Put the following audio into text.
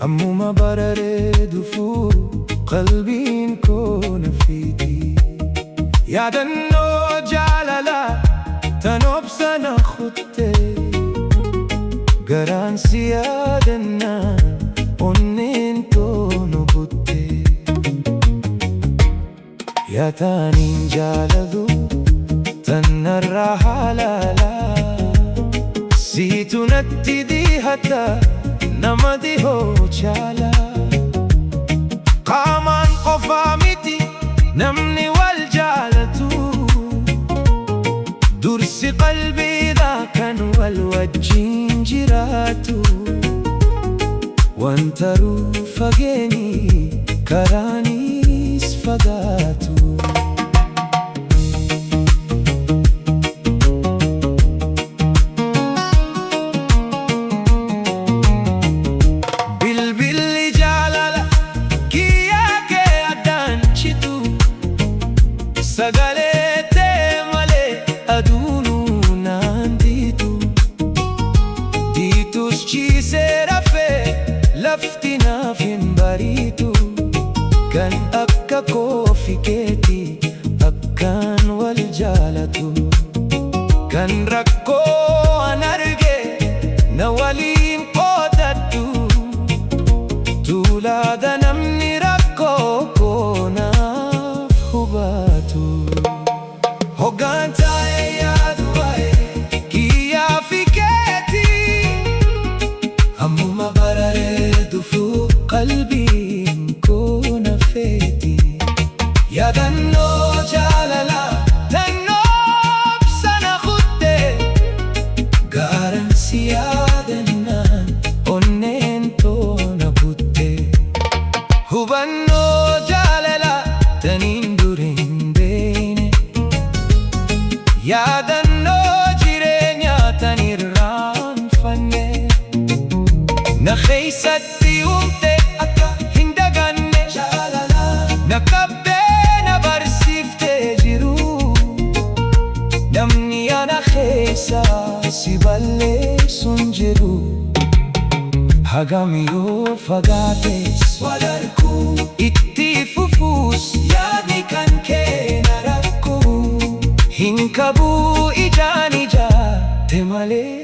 Ammuma bararee dhufuu qalbiin koo na fiiti. Yaadannoo jaalalaa tan obsa na kuttee, garaan si yaadannaan onneen too nu buttee. Yaa taaniin jaalatu tan narraa halaalaa, siitu natti dhihata nama dhihoo caalaa. Qaamaan qofaa miti namni wal jaalatu, dursi qalbiidha kan wal wajjin jiraatu. Wantaruu fageenyi karaanis fagaatu. Bilbilli jaalala kiyyaa kee addaan citu, sagalee tee malee aduunuu naan diitu. Diitus ciisee rafee lafti naaf hin bariitu. Kan akka koofi keetii akkaan wal jaalatu, kan rakkoo an arge na waliin qoodadhu. Tuulaadha namni rakkoo koo naaf hubatu. Hoggaan taa'ee yaadu waa'ee kiyyaa fi keetii, ammuma bararee dhufuu qalbiin koo na feeti. Yaadannoo jaalalaa tan obsa na kuttee, garaan si yaadannaan onneen too na buttee. Hubannoo jaalalaa taniin dur hin beekne, yaadannoo jireenyaa tan irraanfanne. Na keessatti uumte akka hin daganne, na qabdee na barsiiftee jiru. Namni ana keessa si balleessu hin jiru. Hagam yoo fagaates wal arguu, itti fufuus yaadni kan kee na rakkuu. Hin qabu ijaan ijaate malee